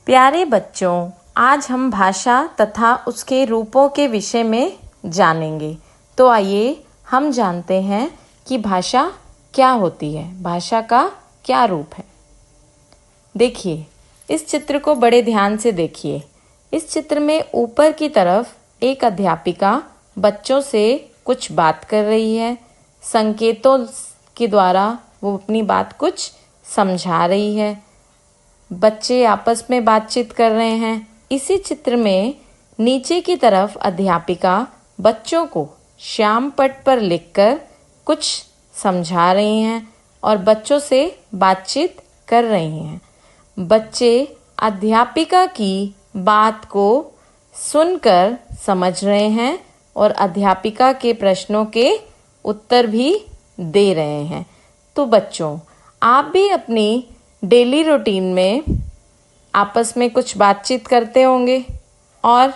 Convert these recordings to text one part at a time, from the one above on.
प्यारे बच्चों, आज हम भाषा तथा उसके रूपों के विषय में जानेंगे। तो आइए हम जानते हैं कि भाषा क्या होती है, भाषा का क्या रूप है। देखिए, इस चित्र को बड़े ध्यान से देखिए। इस चित्र में ऊपर की तरफ एक अध्यापिका बच्चों से कुछ बात कर रही है। संकेतों के द्वारा वो अपनी बात कुछ समझा रही है। बच्चे आपस में बातचीत कर रहे हैं। इसी चित्र में नीचे की तरफ अध्यापिका बच्चों को श्याम पट पर लिखकर कुछ समझा रही हैं और बच्चों से बातचीत कर रही हैं। बच्चे अध्यापिका की बात को सुनकर समझ रहे हैं और अध्यापिका के प्रश्नों के उत्तर भी दे रहे हैं। तो बच्चों, आप भी अपनी डेली रूटीन में आपस में कुछ बातचीत करते होंगे और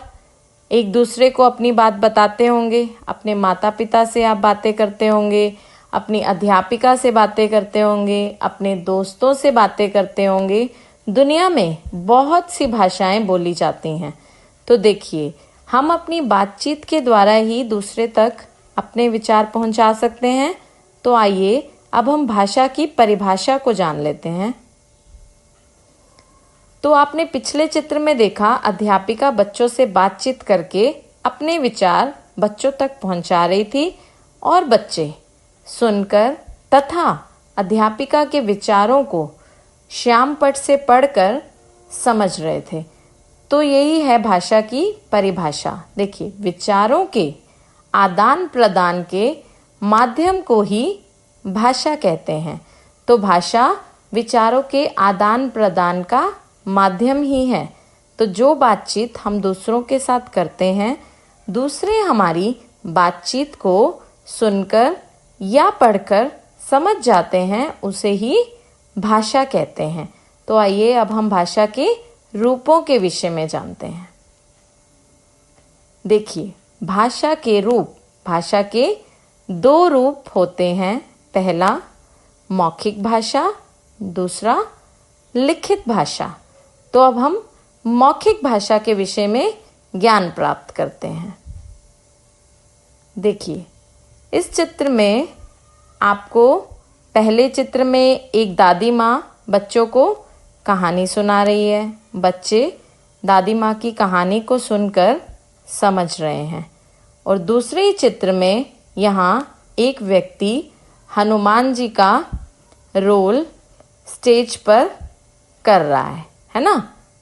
एक दूसरे को अपनी बात बताते होंगे। अपने माता पिता से आप बातें करते होंगे, अपनी अध्यापिका से बातें करते होंगे, अपने दोस्तों से बातें करते होंगे। दुनिया में बहुत सी भाषाएं बोली जाती हैं। तो देखिए, हम अपनी बातचीत के द्वारा ही दूसरे तक अपने विचार पहुंचा सकते हैं। तो आइए अब हम भाषा की परिभाषा को जान लेते हैं। तो आपने पिछले चित्र में देखा, अध्यापिका बच्चों से बातचीत करके अपने विचार बच्चों तक पहुंचा रही थी और बच्चे सुनकर तथा अध्यापिका के विचारों को श्याम पट से पढ़कर समझ रहे थे। तो यही है भाषा की परिभाषा। देखिए, विचारों के आदान प्रदान के माध्यम को ही भाषा कहते हैं। तो भाषा विचारों के आदान प्रदान का माध्यम ही है। तो जो बातचीत हम दूसरों के साथ करते हैं, दूसरे हमारी बातचीत को सुनकर या पढ़कर समझ जाते हैं, उसे ही भाषा कहते हैं। तो आइए अब हम भाषा के रूपों के विषय में जानते हैं। देखिए, भाषा के रूप, भाषा के दो रूप होते हैं। पहला मौखिक भाषा, दूसरा लिखित भाषा। तो अब हम मौखिक भाषा के विषय में ज्ञान प्राप्त करते हैं। देखिए, इस चित्र में आपको पहले चित्र में एक दादी माँ बच्चों को कहानी सुना रही है। बच्चे दादी माँ की कहानी को सुनकर समझ रहे हैं। और दूसरे चित्र में यहाँ एक व्यक्ति हनुमान जी का रोल स्टेज पर कर रहा है ना।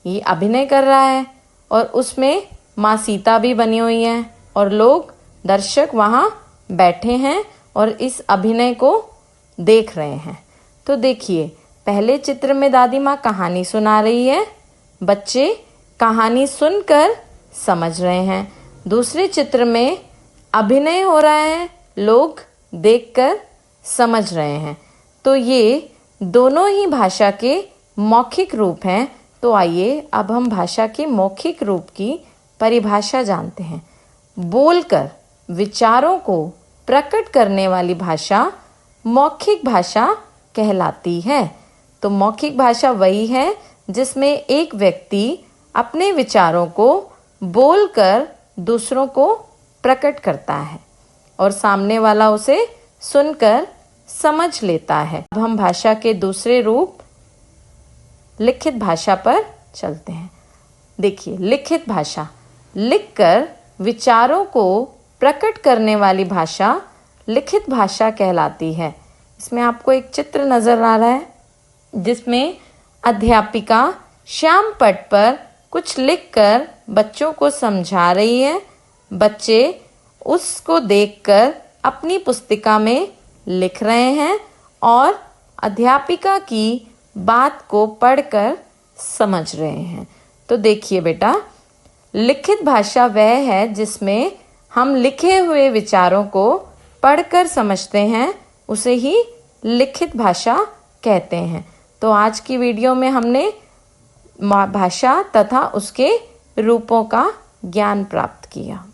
ये अभिनय कर रहा है और उसमें माँ सीता भी बनी हुई है और लोग दर्शक वहाँ बैठे हैं और इस अभिनय को देख रहे हैं। तो देखिए, पहले चित्र में दादी माँ कहानी सुना रही है, बच्चे कहानी सुनकर समझ रहे हैं। दूसरे चित्र में अभिनय हो रहा है, लोग देखकर समझ रहे हैं। तो ये दोनों ही भाषा के मौखिक रूप हैं। तो आइए अब हम भाषा के मौखिक रूप की परिभाषा जानते हैं। बोलकर विचारों को प्रकट करने वाली भाषा मौखिक भाषा कहलाती है। तो मौखिक भाषा वही है जिसमें एक व्यक्ति अपने विचारों को बोलकर दूसरों को प्रकट करता है और सामने वाला उसे सुनकर समझ लेता है। अब हम भाषा के दूसरे रूप लिखित भाषा पर चलते हैं। देखिए, लिखित भाषा, लिखकर विचारों को प्रकट करने वाली भाषा लिखित भाषा कहलाती है। इसमें आपको एक चित्र नजर आ रहा है जिसमें अध्यापिका श्याम पट पर कुछ लिखकर बच्चों को समझा रही है। बच्चे उसको देखकर अपनी पुस्तिका में लिख रहे हैं और अध्यापिका की बात को पढ़कर समझ रहे हैं। तो देखिए बेटा, लिखित भाषा वह है जिसमें हम लिखे हुए विचारों को पढ़कर समझते हैं, उसे ही लिखित भाषा कहते हैं। तो आज की वीडियो में हमने भाषा तथा उसके रूपों का ज्ञान प्राप्त किया।